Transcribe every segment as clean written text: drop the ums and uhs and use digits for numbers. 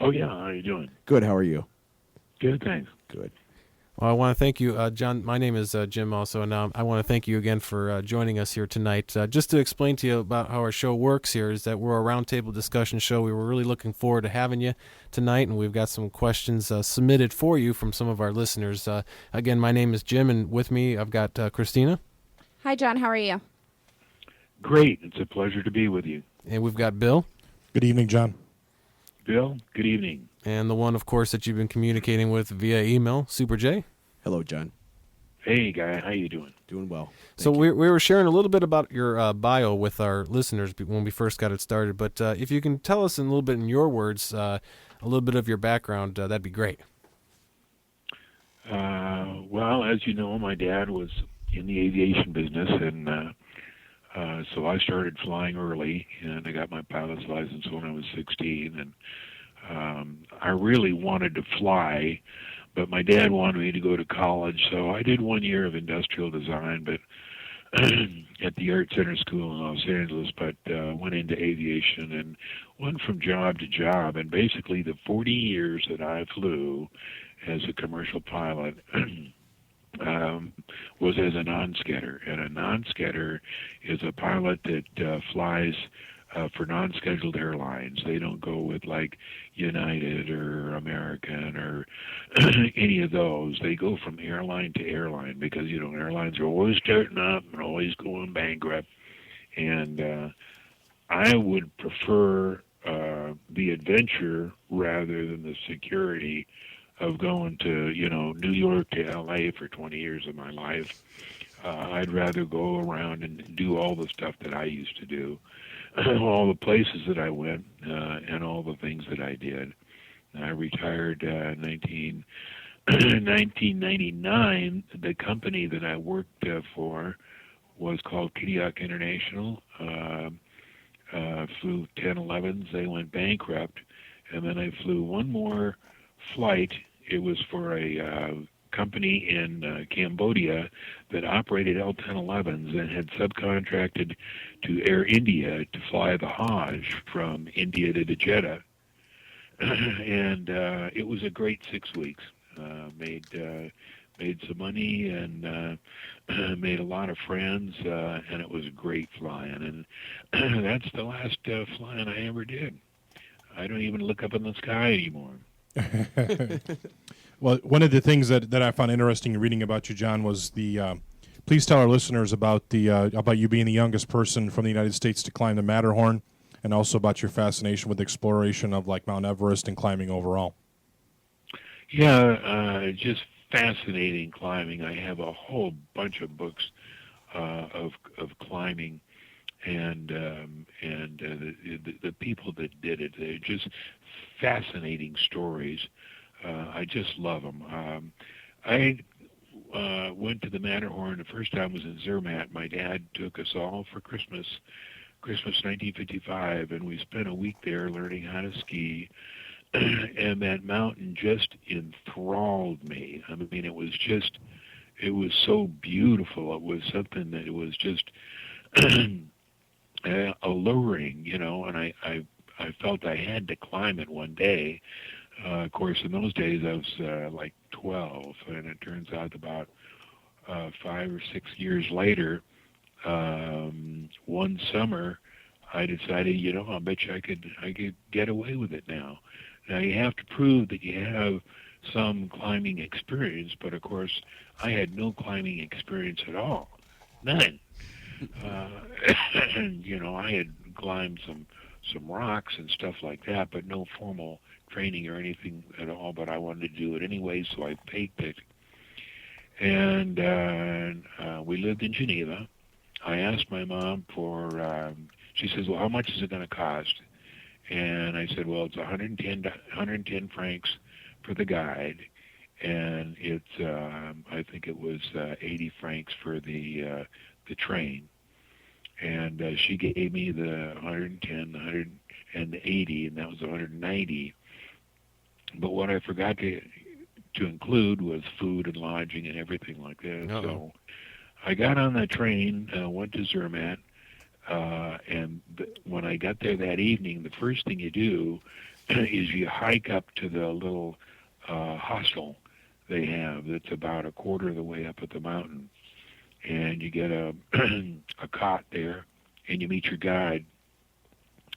Oh, yeah. How are you doing? Good. How are you? Good, thanks. Good. Well, I want to thank you, John. My name is Jim also, and I want to thank you again for joining us here tonight. Just to explain to you about how our show works here is that we're a roundtable discussion show. We were really looking forward to having you tonight, and we've got some questions submitted for you from some of our listeners. Again, my name is Jim, and with me I've got Christina. Hi, John. How are you? Great. It's a pleasure to be with you. And we've got Bill. Good evening, John. Bill, good evening. And the one, of course, that you've been communicating with via email, Super J. Hello, John. Hey, guy. How you doing? Doing well. So we were sharing a little bit about your bio with our listeners when we first got it started. But if you can tell us in a little bit in your words, a little bit of your background, that'd be great. Well, as you know, my dad was in the aviation business, and so I started flying early, and I got my pilot's license when I was 16, and I really wanted to fly, but my dad wanted me to go to college, so I did 1 year of industrial design, but at the Art Center School in Los Angeles, but went into aviation and went from job to job, and basically the 40 years that I flew as a commercial pilot was as a non-skedder, and a non-skedder is a pilot that flies for non-scheduled airlines. They don't go with like United or American or any of those. They go from airline to airline because, you know, airlines are always starting up and always going bankrupt. And I would prefer the adventure rather than the security of going to, you know, New York to LA for 20 years of my life. I'd rather go around and do all the stuff that I used to do, all the places that I went, and all the things that I did. I retired in 1999. The company that I worked for was called Kodiak International. Flew 10 11s. They went bankrupt. And then I flew one more flight. It was for a company in Cambodia that operated L-1011s and had subcontracted to Air India to fly the Hajj from India to Jeddah. And it was a great 6 weeks. Made some money and made a lot of friends, and it was great flying. And that's the last flying I ever did. I don't even look up in the sky anymore. Well, one of the things that I found interesting in reading about you, John, was the. Please tell our listeners about about you being the youngest person from the United States to climb the Matterhorn, and also about your fascination with exploration of like Mount Everest and climbing overall. Yeah, just fascinating climbing. I have a whole bunch of books of climbing, and the people that did it. They're just fascinating stories. I just love them. I went to the Matterhorn. The first time was in Zermatt. My dad took us all for Christmas 1955, and we spent a week there learning how to ski. And that mountain just enthralled me. I mean, it was so beautiful. It was something that it was just alluring, you know, and I felt I had to climb it one day. Of course, in those days, I was like 12, and it turns out about 5 or 6 years later, one summer, I decided, you know, I bet you I could get away with it now. Now, you have to prove that you have some climbing experience, but of course, I had no climbing experience at all. None. You know, I had climbed some rocks and stuff like that, but no formal training or anything at all, but I wanted to do it anyway, so I faked it. And we lived in Geneva. I asked my mom for, she says, well, how much is it going to cost? And I said, well, it's 110 francs for the guide, and it's, I think it was 80 francs for the train. And she gave me the 110, the 180, and that was 190. But what I forgot to include was food and lodging and everything like that. Uh-oh. So I got on that train, went to Zermatt, and when I got there that evening, the first thing you do, is you hike up to the little hostel they have that's about a quarter of the way up at the mountain, and you get a a cot there, and you meet your guide,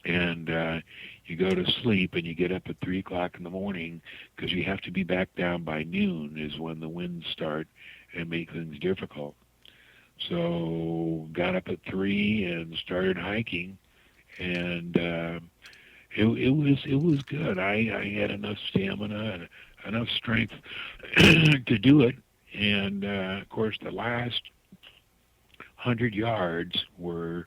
and you go to sleep, and you get up at 3 o'clock in the morning because you have to be back down by noon is when the winds start and make things difficult. So got up at 3 and started hiking, and it was good. I had enough stamina and enough strength to do it, and of course the last 100 yards were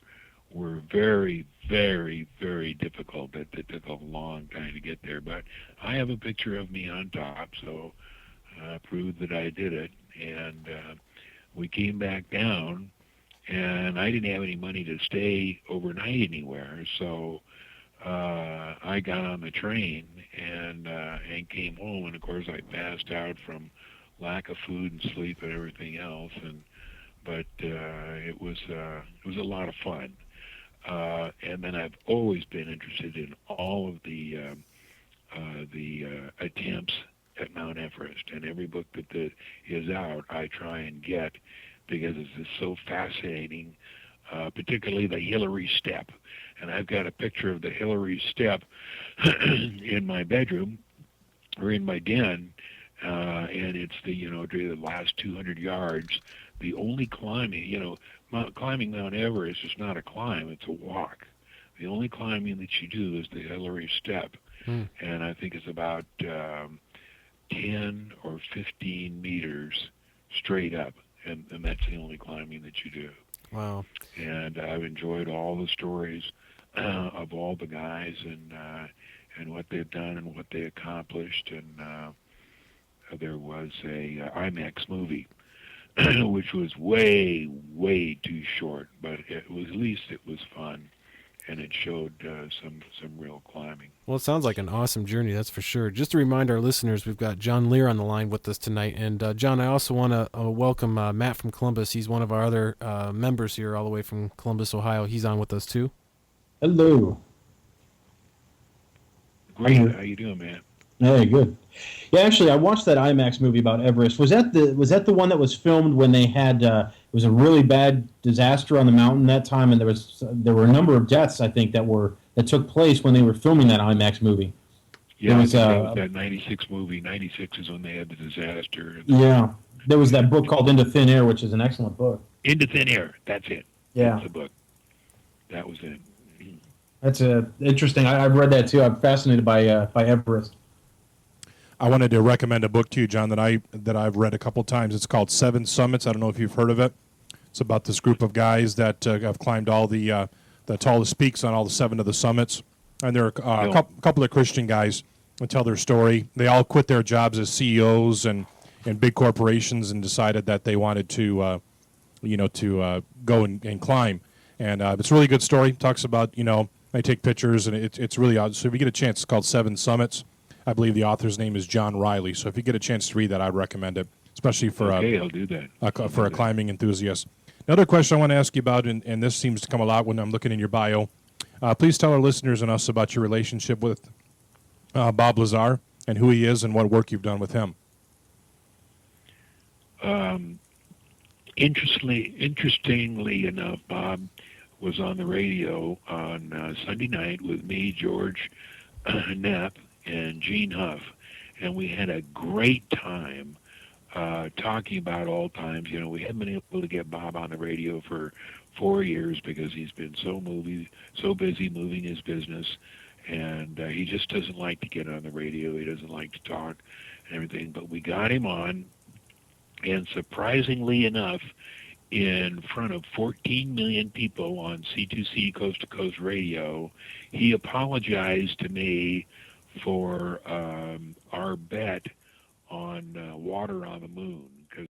very, very, very difficult. It took a long time to get there, but I have a picture of me on top, so proved that I did it. And we came back down, and I didn't have any money to stay overnight anywhere, so I got on the train and came home. And of course, I passed out from lack of food and sleep and everything else. But it was a lot of fun. And then I've always been interested in all of the attempts at Mount Everest, and every book that is out, I try and get because it's just so fascinating. Particularly the Hillary Step, and I've got a picture of the Hillary Step in my bedroom or in my den, and it's the last 200 yards. The only climbing, climbing Mount Everest is not a climb; it's a walk. The only climbing that you do is the Hillary Step, and I think it's about 10 or 15 meters straight up, and that's the only climbing that you do. Wow. And I've enjoyed all the stories of all the guys and what they've done and what they accomplished. And there was a IMAX movie, which was way, way too short, but at least it was fun, and it showed some real climbing. Well, it sounds like an awesome journey, that's for sure. Just to remind our listeners, we've got John Lear on the line with us tonight. And, John, I also want to welcome Matt from Columbus. He's one of our other members here all the way from Columbus, Ohio. He's on with us, too. Hello. Great. How you doing, man? Hey, good. Yeah, actually, I watched that IMAX movie about Everest. Was that the one that was filmed when they had it was a really bad disaster on the mountain that time, and there were a number of deaths, I think, that took place when they were filming that IMAX movie. Yeah, that was that 96 movie. 96 is when they had the disaster. Yeah. There was that book called Into Thin Air, which is an excellent book. Into Thin Air. That's it. Yeah. That's the book. That was it. That's interesting. I've read that, too. I'm fascinated by Everest. I wanted to recommend a book to you, John, that I've read a couple times. It's called Seven Summits. I don't know if you've heard of it. It's about this group of guys that have climbed all the tallest peaks on all the 7 of the summits. And there are a couple of Christian guys that tell their story. They all quit their jobs as CEOs and big corporations and decided that they wanted to, go and climb. And it's a really good story. It talks about, they take pictures, and it's really odd. So if you get a chance, it's called Seven Summits. I believe the author's name is John Riley. So if you get a chance to read that, I'd recommend it, especially for I'll do that. For a climbing enthusiast. Another question I want to ask you about, and this seems to come a lot when I'm looking in your bio. Please tell our listeners and us about your relationship with Bob Lazar and who he is and what work you've done with him. Interestingly enough, Bob was on the radio on Sunday night with me, George Knapp, and Gene Huff, and we had a great time talking about all times. We haven't been able to get Bob on the radio for 4 years because he's been so busy moving his business, and he just doesn't like to get on the radio. He doesn't like to talk and everything, but we got him on, and surprisingly enough, in front of 14 million people on C2C Coast to Coast Radio, he apologized to me for our bet on water on the moon. 'Cause